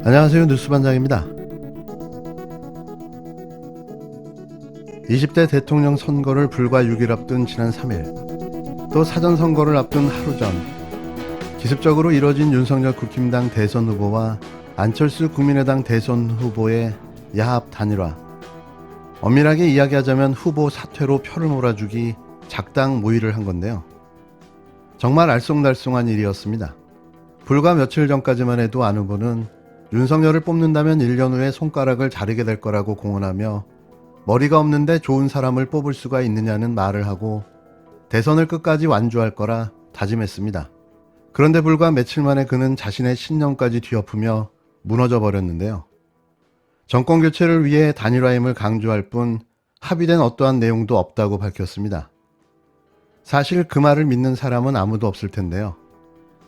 안녕하세요. 뉴스반장입니다. 20대 대통령 선거를 불과 6일 앞둔 지난 3일, 또 사전선거를 앞둔 하루 전, 기습적으로 이뤄진 윤석열 국힘당 대선 후보와 안철수 국민의당 대선 후보의 야합 단일화. 엄밀하게 이야기하자면 후보 사퇴로 표를 몰아주기 작당 모의를 한 건데요. 정말 알쏭달쏭한 일이었습니다. 불과 며칠 전까지만 해도 안 후보는 윤석열을 뽑는다면 1년 후에 손가락을 자르게 될 거라고 공언하며 머리가 없는데 좋은 사람을 뽑을 수가 있느냐는 말을 하고 대선을 끝까지 완주할 거라 다짐했습니다. 그런데 불과 며칠 만에 그는 자신의 신념까지 뒤엎으며 무너져 버렸는데요. 정권 교체를 위해 단일화임을 강조할 뿐 합의된 어떠한 내용도 없다고 밝혔습니다. 사실 그 말을 믿는 사람은 아무도 없을 텐데요.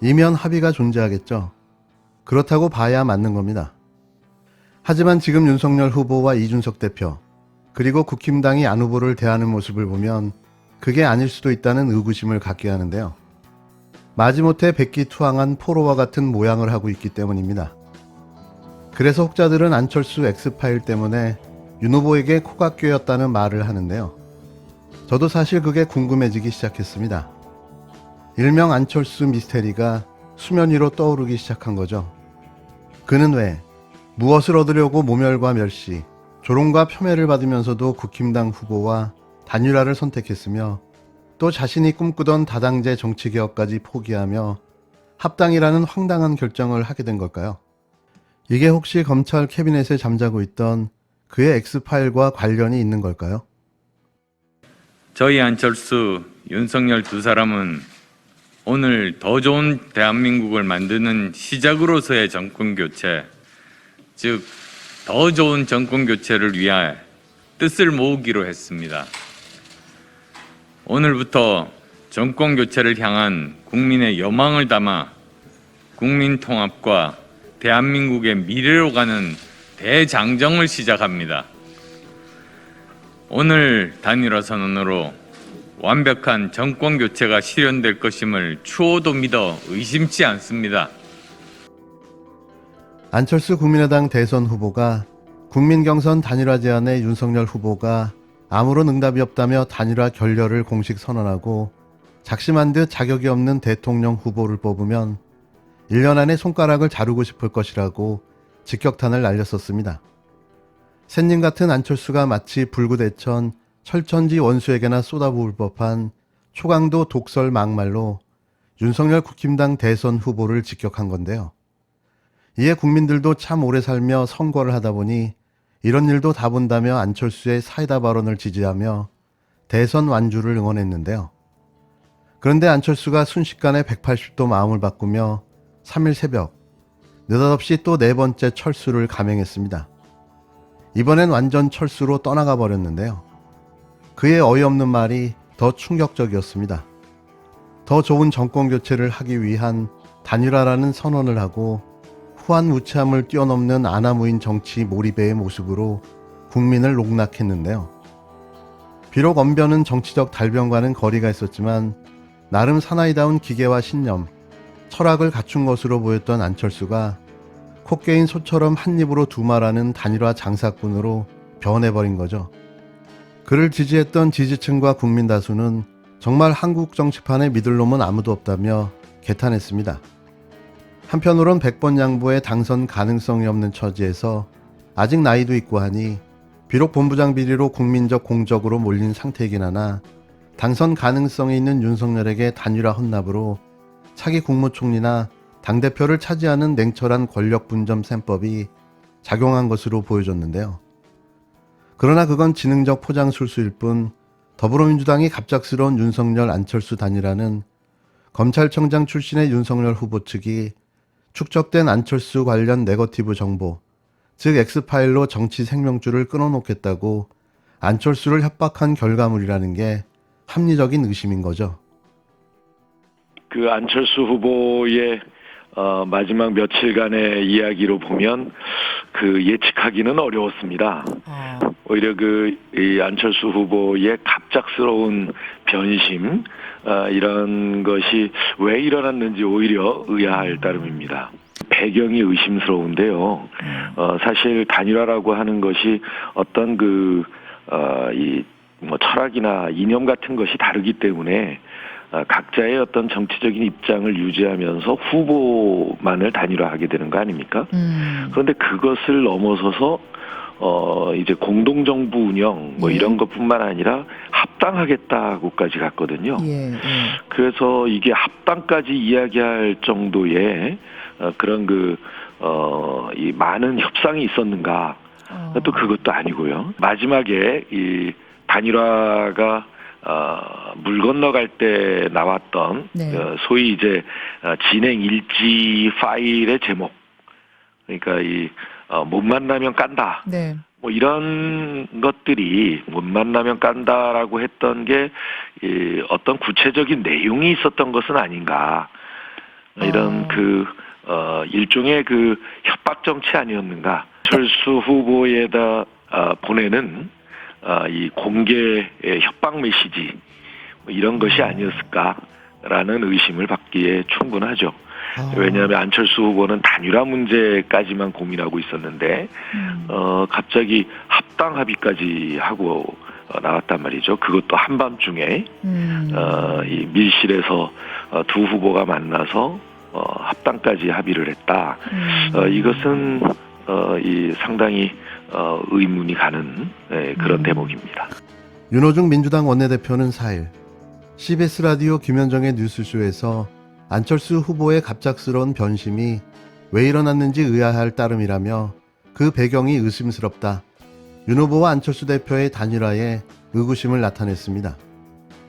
이면 합의가 존재하겠죠. 그렇다고 봐야 맞는 겁니다. 하지만 지금 윤석열 후보와 이준석 대표, 그리고 국힘당이 안 후보를 대하는 모습을 보면 그게 아닐 수도 있다는 의구심을 갖게 하는데요. 마지못해 백기투항한 포로와 같은 모양을 하고 있기 때문입니다. 그래서 혹자들은 안철수 엑스파일 때문에 윤 후보에게 코가 꿰었다는 말을 하는데요. 저도 사실 그게 궁금해지기 시작했습니다. 일명 안철수 미스테리가 수면 위로 떠오르기 시작한 거죠. 그는 왜 무엇을 얻으려고 모멸과 멸시, 조롱과 폄훼를 받으면서도 국힘당 후보와 단일화를 선택했으며 또 자신이 꿈꾸던 다당제 정치개혁까지 포기하며 합당이라는 황당한 결정을 하게 된 걸까요? 이게 혹시 검찰 캐비넷에 잠자고 있던 그의 엑스파일과 관련이 있는 걸까요? 저희 안철수, 윤석열 두 사람은 오늘 더 좋은 대한민국을 만드는 시작으로서의 정권교체, 즉 더 좋은 정권교체를 위해 뜻을 모으기로 했습니다. 오늘부터 정권교체를 향한 국민의 여망을 담아 국민통합과 대한민국의 미래로 가는 대장정을 시작합니다. 오늘 단일화 선언으로 완벽한 정권 교체가 실현될 것임을 추호도 믿어 의심치 않습니다. 안철수 국민의당 대선 후보가 국민경선 단일화 제안에 윤석열 후보가 아무런 응답이 없다며 단일화 결렬을 공식 선언하고 작심한 듯 자격이 없는 대통령 후보를 뽑으면 1년 안에 손가락을 자르고 싶을 것이라고 직격탄을 날렸었습니다. 샌님 같은 안철수가 마치 불구대천 철천지 원수에게나 쏟아부을 법한 초강도 독설 막말로 윤석열 국힘당 대선 후보를 직격한 건데요. 이에 국민들도 참 오래 살며 선거를 하다 보니 이런 일도 다 본다며 안철수의 사이다 발언을 지지하며 대선 완주를 응원했는데요. 그런데 안철수가 순식간에 180도 마음을 바꾸며 3일 새벽 느닷없이 또 네 번째 철수를 감행했습니다. 이번엔 완전 철수로 떠나가 버렸는데요. 그의 어이없는 말이 더 충격적이었습니다. 더 좋은 정권 교체를 하기 위한 단일화라는 선언을 하고 후한무치함을 뛰어넘는 아나무인 정치 몰입의 모습으로 국민을 농락했는데요. 비록 언변은 정치적 달변과는 거리가 있었지만 나름 사나이다운 기계와 신념, 철학을 갖춘 것으로 보였던 안철수가 코 깨인 소처럼 한 입으로 두 말하는 단일화 장사꾼으로 변해버린 거죠. 그를 지지했던 지지층과 국민 다수는 정말 한국 정치판에 믿을 놈은 아무도 없다며 개탄했습니다. 한편으론 100번 양보의 당선 가능성이 없는 처지에서 아직 나이도 있고 하니 비록 본부장 비리로 국민적 공적으로 몰린 상태이긴 하나 당선 가능성이 있는 윤석열에게 단일화 헌납으로 차기 국무총리나 당대표를 차지하는 냉철한 권력 분점 셈법이 작용한 것으로 보여졌는데요. 그러나 그건 지능적 포장술수일 뿐 더불어민주당이 갑작스러운 윤석열 안철수 단일화는 검찰청장 출신의 윤석열 후보 측이 축적된 안철수 관련 네거티브 정보, 즉 엑스파일로 정치 생명줄을 끊어놓겠다고 안철수를 협박한 결과물이라는 게 합리적인 의심인 거죠. 그 안철수 후보의 마지막 며칠간의 이야기로 보면 그 예측하기는 어려웠습니다. 오히려 이 안철수 후보의 갑작스러운 변심 이런 것이 왜 일어났는지 오히려 의아할 따름입니다. 배경이 의심스러운데요. 사실 단일화라고 하는 것이 어떤 뭐 철학이나 이념 같은 것이 다르기 때문에 각자의 어떤 정치적인 입장을 유지하면서 후보만을 단일화하게 되는 거 아닙니까? 그런데 그것을 넘어서서 이제 공동정부 운영 뭐 이런 것뿐만 아니라 합당하겠다고까지 갔거든요. 그래서 이게 합당까지 이야기할 정도의 그런 이 많은 협상이 있었는가? 또 그것도 아니고요. 마지막에 이 단일화가 물 건너갈 때 나왔던 소위 이제 진행 일지 파일의 제목, 그러니까 못 만나면 깐다. 뭐 이런 것들이 못 만나면 깐다라고 했던 게 어떤 구체적인 내용이 있었던 것은 아닌가. 이런 일종의 협박 정치 아니었는가. 철수 후보에다 보내는 이 공개 협박 메시지 뭐 이런 것이 아니었을까라는 의심을 받기에 충분하죠. 왜냐하면 안철수 후보는 단일화 문제까지만 고민하고 있었는데 갑자기 합당 합의까지 하고 나왔단 말이죠. 그것도 한밤중에 이 밀실에서 두 후보가 만나서 합당까지 합의를 했다. 이것은 상당히 의문이 가는 그런 대목입니다. 윤호중 민주당 원내대표는 4일 CBS 라디오 김현정의 뉴스쇼에서 안철수 후보의 갑작스러운 변심이 왜 일어났는지 의아할 따름이라며 그 배경이 의심스럽다. 윤 후보와 안철수 대표의 단일화에 의구심을 나타냈습니다.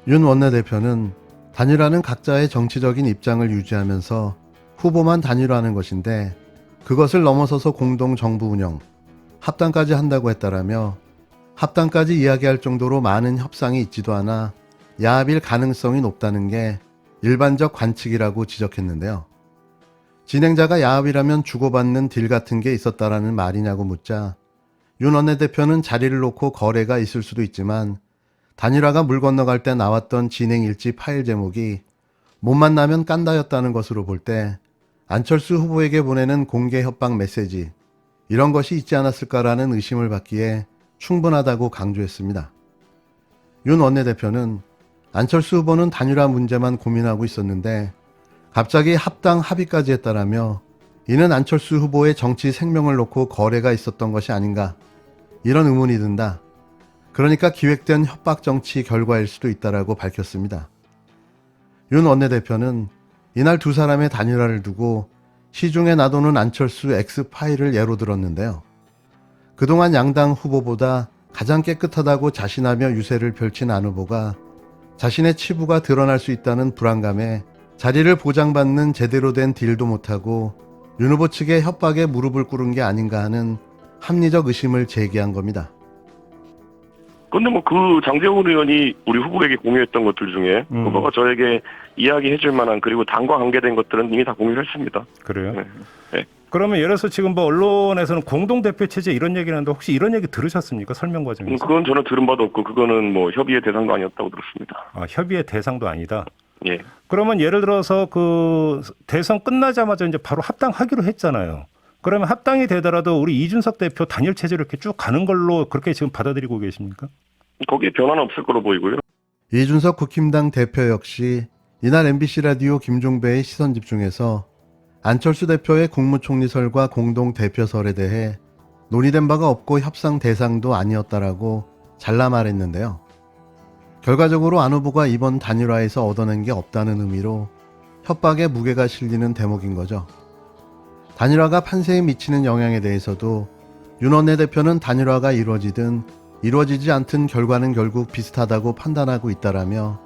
윤 원내대표는 단일화는 각자의 정치적인 입장을 유지하면서 후보만 단일화하는 것인데 그것을 넘어서서 공동 정부 운영, 합당까지 한다고 했다라며 합당까지 이야기할 정도로 많은 협상이 있지도 않아 야합일 가능성이 높다는 게 일반적 관측이라고 지적했는데요. 진행자가 야합이라면 주고받는 딜 같은 게 있었다라는 말이냐고 묻자 윤 원내대표는 자리를 놓고 거래가 있을 수도 있지만 단일화가 물 건너갈 때 나왔던 진행일지 파일 제목이 못 만나면 깐다였다는 것으로 볼 때 안철수 후보에게 보내는 공개 협박 메시지 이런 것이 있지 않았을까라는 의심을 받기에 충분하다고 강조했습니다. 윤 원내대표는 안철수 후보는 단일화 문제만 고민하고 있었는데 갑자기 합당 합의까지 했다라며 이는 안철수 후보의 정치 생명을 놓고 거래가 있었던 것이 아닌가 이런 의문이 든다. 그러니까 기획된 협박 정치 결과일 수도 있다라고 밝혔습니다. 윤 원내대표는 이날 두 사람의 단일화를 두고 시중에 놔두는 안철수 X파일을 예로 들었는데요. 그동안 양당 후보보다 가장 깨끗하다고 자신하며 유세를 펼친 안 후보가 자신의 치부가 드러날 수 있다는 불안감에 자리를 보장받는 제대로 된 딜도 못하고 윤 후보 측의 협박에 무릎을 꿇은 게 아닌가 하는 합리적 의심을 제기한 겁니다. 근데 장제원 의원이 우리 후보에게 공유했던 것들 중에 후보가 저에게 이야기해줄 만한 그리고 당과 관계된 것들은 이미 다 공유를 했습니다. 그래요? 네. 그러면 예를 들어서 지금 언론에서는 공동대표 체제 이런 얘기를 하는데 혹시 이런 얘기 들으셨습니까? 설명 과정에서? 그건 저는 들은 바도 없고 그거는 협의의 대상도 아니었다고 들었습니다. 협의의 대상도 아니다? 예. 그러면 예를 들어서 대선 끝나자마자 이제 바로 합당하기로 했잖아요. 그러면 합당이 되더라도 우리 이준석 대표 단일 체제로 이렇게 쭉 가는 걸로 그렇게 지금 받아들이고 계십니까? 거기에 변화는 없을 거로 보이고요. 이준석 국힘당 대표 역시 이날 MBC 라디오 김종배의 시선집중에서 안철수 대표의 국무총리설과 공동대표설에 대해 논의된 바가 없고 협상 대상도 아니었다라고 잘라 말했는데요. 결과적으로 안 후보가 이번 단일화에서 얻어낸 게 없다는 의미로 협박에 무게가 실리는 대목인 거죠. 단일화가 판세에 미치는 영향에 대해서도 윤 원내대표는 단일화가 이루어지든 이루어지지 않든 결과는 결국 비슷하다고 판단하고 있다라며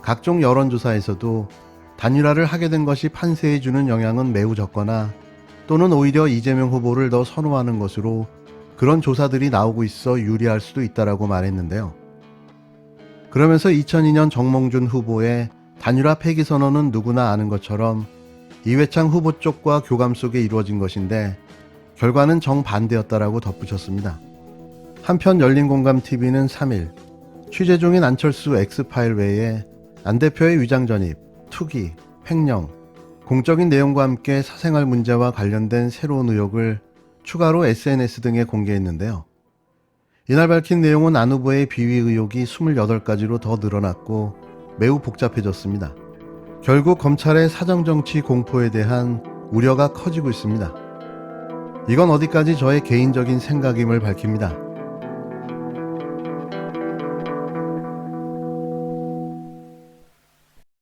각종 여론조사에서도 단일화를 하게 된 것이 판세에 주는 영향은 매우 적거나 또는 오히려 이재명 후보를 더 선호하는 것으로 그런 조사들이 나오고 있어 유리할 수도 있다라고 말했는데요. 그러면서 2002년 정몽준 후보의 단일화 폐기 선언은 누구나 아는 것처럼 이회창 후보 쪽과 교감 속에 이루어진 것인데 결과는 정반대였다라고 덧붙였습니다. 한편 열린공감TV는 3일 취재 중인 안철수 X파일 외에 안 대표의 위장 전입, 투기, 횡령, 공적인 내용과 함께 사생활 문제와 관련된 새로운 의혹을 추가로 SNS 등에 공개했는데요. 이날 밝힌 내용은 안 후보의 비위 의혹이 28가지로 더 늘어났고 매우 복잡해졌습니다. 결국 검찰의 사정정치 공포에 대한 우려가 커지고 있습니다. 이건 어디까지 저의 개인적인 생각임을 밝힙니다.